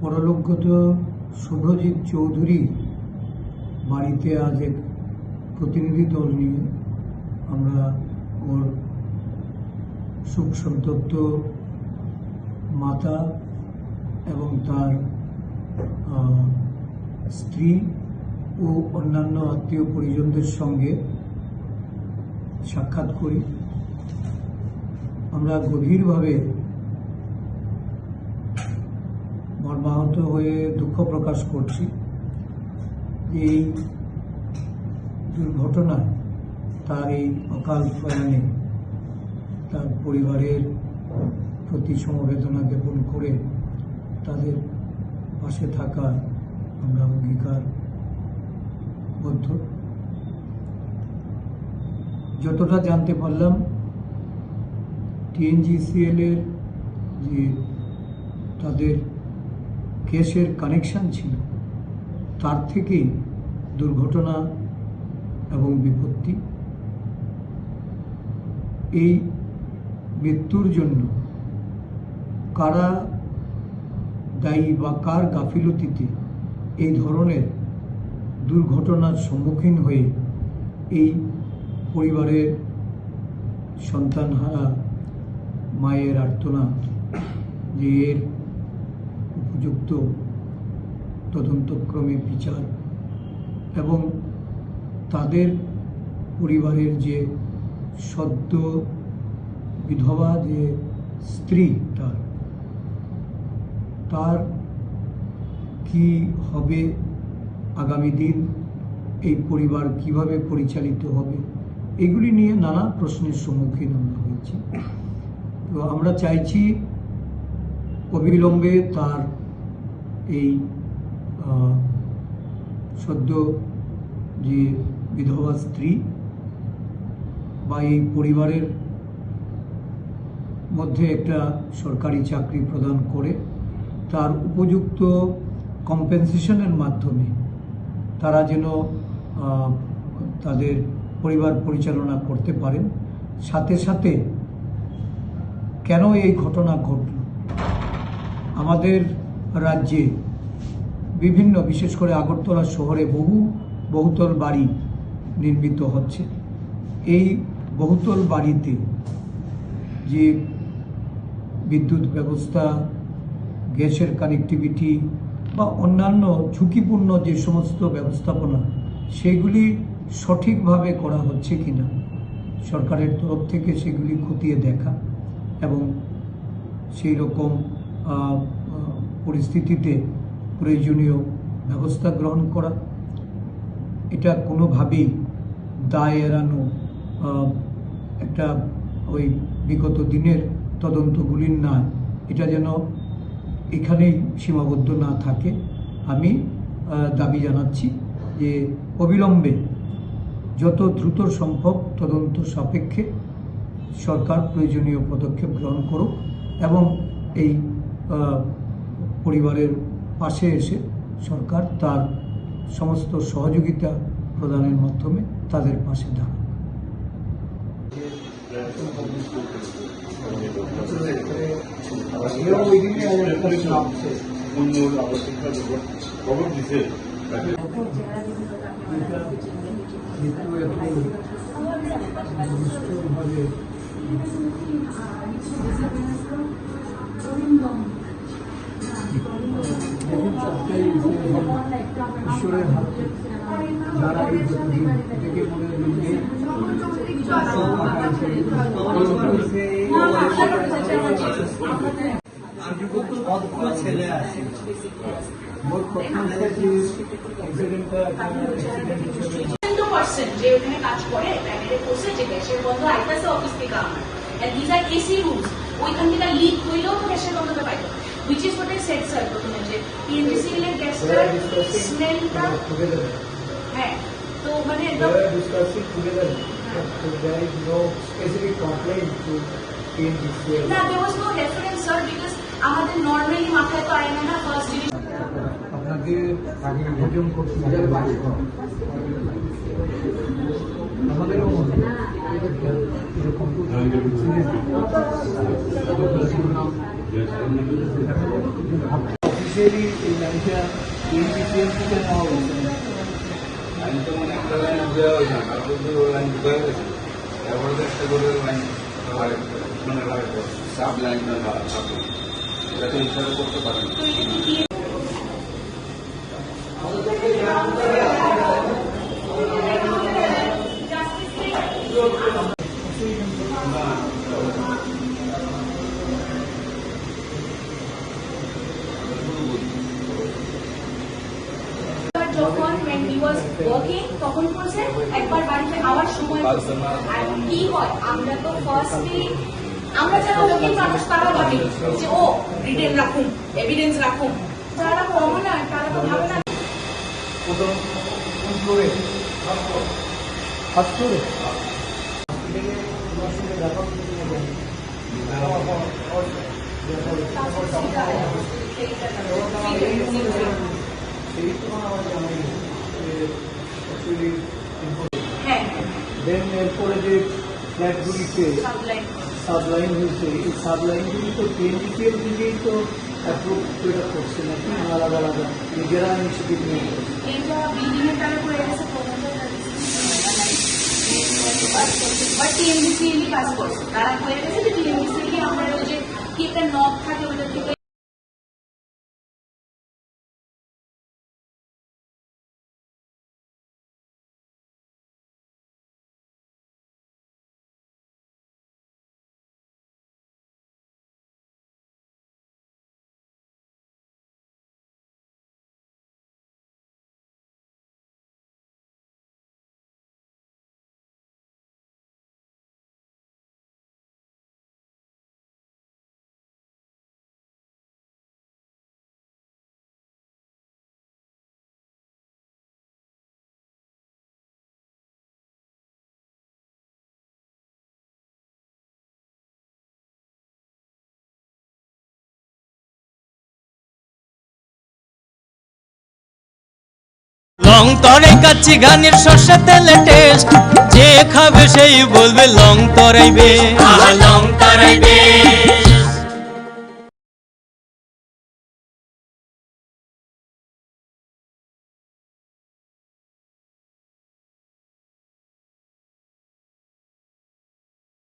পরলোকগত শুভজিৎ চৌধুরী বাড়িতে আজ এক প্রতিনিধি দল নিয়ে আমরা ওর সুখ সন্তপ্ত মাতা এবং তার স্ত্রী ও অন্যান্য আত্মীয় পরিজনদের সঙ্গে সাক্ষাৎ করি। আমরা গভীরভাবে মর্মাহত হয়ে দুঃখ প্রকাশ করছি। এই দুর্ঘটনায় তার এই অকাল প্রয়াণে তার পরিবারের প্রতি সমবেদনা জ্ঞাপন করে তাদের পাশে থাকার আমরা অঙ্গীকারবদ্ধ। যতটা জানতে পারলাম, TNGCL এর যে তাদের কেসের কানেকশন ছিল, তার থেকেই দুর্ঘটনা এবং বিপত্তি। এই মৃত্যুর জন্য কারা দায়ী বা কার গাফিলতিতে এই ধরনের দুর্ঘটনার সম্মুখীন হয়ে এই পরিবারের সন্তানহারা মায়ের আর্তনাদ, যে এর উপযুক্ত তদন্তক্রমে বিচার এবং তাদের পরিবারের যে সদ্য বিধবা যে স্ত্রী, তার কি হবে আগামী দিন, এই পরিবার কিভাবে পরিচালিত হবে, এগুলি নিয়ে নানা প্রশ্নের সম্মুখীন আমরা হয়েছি। তো আমরা চাইছি অবিলম্বে তার এই সদ্য যে বিধবা স্ত্রী বা এই পরিবারের মধ্যে একটা সরকারি চাকরি প্রদান করে তার উপযুক্ত কম্পেনসেশনের মাধ্যমে তারা যেন তাদের পরিবার পরিচালনা করতে পারেন। সাথে সাথে কেন এই ঘটনা ঘটল, আমাদের রাজ্যে বিভিন্ন, বিশেষ করে আগরতলা শহরে বহুতল বাড়ি নির্মিত হচ্ছে। এই বহুতল বাড়িতে যে বিদ্যুৎ ব্যবস্থা, গ্যাসের কানেক্টিভিটি বা অন্যান্য ঝুঁকিপূর্ণ যে সমস্ত ব্যবস্থাপনা, সেগুলি সঠিকভাবে করা হচ্ছে কিনা সরকারের তরফ থেকে সেগুলি খতিয়ে দেখা এবং সেই রকম পরিস্থিতিতে প্রয়োজনীয় ব্যবস্থা গ্রহণ করা। এটা কোনোভাবেই দায় এড়ানো একটা ওই বিগত দিনের তদন্তগুলির না, এটা যেন এখানেই সীমাবদ্ধ না থাকে। আমি দাবি জানাচ্ছি যে অবিলম্বে যত দ্রুত সম্ভব তদন্ত সাপেক্ষে সরকার প্রয়োজনীয় পদক্ষেপ গ্রহণ করুক এবং এই পরিবারের পাশে এসে সরকার তার সমস্ত সহযোগিতা প্রদানের মাধ্যমে তাদের পাশে দাঁড়ান। ঈশ্বরের হাতে যারা এই থেকে ছেলে আছে মোট যে ওখানে কাজ করে প্রাইভেট কোর্সে যে গ্যাসের বন্ধ আইতাছে অফিস থেকে আমার, and this are AC rooms, ওইখান থেকে লিক হইলেও তো গ্যাসের বন্ধটা পাইতো, which is what I said sir প্রথমে, যে TNGCL এর গ্যাসটার স্মেলটা হ্যাঁ, তো মানে discussing together, there is no specific complaint to TNGCL. না, there was no reference sir, because আমাদের নরমালি মাথায় তো আয় না ফার্স্ট ডিভিশন। আপনাদের ভোজন করতে আমাদেরও এরকম অফিসিয়ালি এই লাইনটা ইউপিসিএল থেকে নেওয়া হয়েছে। লাইন তো মানে একটা লাইন দেওয়া হয়েছে না, তারপর তো লাইন ঢুকা গেছে, তারপরে তো একটা করে লাইন মানে সাব লাইন এটা তো হিসাবে করতে পারে না। তো এটা কি দিয়ে যখন when he was working তখন করছে, একবার বাড়িতে আবার সময় করছে। আর কি হয়, আমরা তো ফার্স্টলি আমরা যারা ওকিল মানুষ তারা ভাবি যে ও রিটেন রাখুন, এভিডেন্স রাখুন। যারা কমনার তারা তো ভাবে না। কোন ফ্লোরে? ফার্স্ট ফ্লোরে। হ্যাঁ, দেন এরপরে যে ফ্ল্যাটগুলিতে সাবলাইন সাবলাইন হয়েছে, এই সাবলাইনগুলি তো টিএনডিসিএল থেকেই তো অ্যাপ্রুভ এটা করছে নাকি আলাদা আলাদা নিজেরা ইনিশিয়েটিভ নিয়ে করছে? এটা বিল্ডিং এর তারা করে গেছে, বাট টিএমডিসিএলই কাজ করছে। তারা হয়ে গেছে যে টিএমডিসিএলই আমরা ওই যে কি একটা নব থাকে ওটা থেকে লং তরাই কাচ্চি ঘানির সর্ষে তেলে টেস্ট, যে খাবে সেই বলবে লং তরাইবে, লং তরাইবে।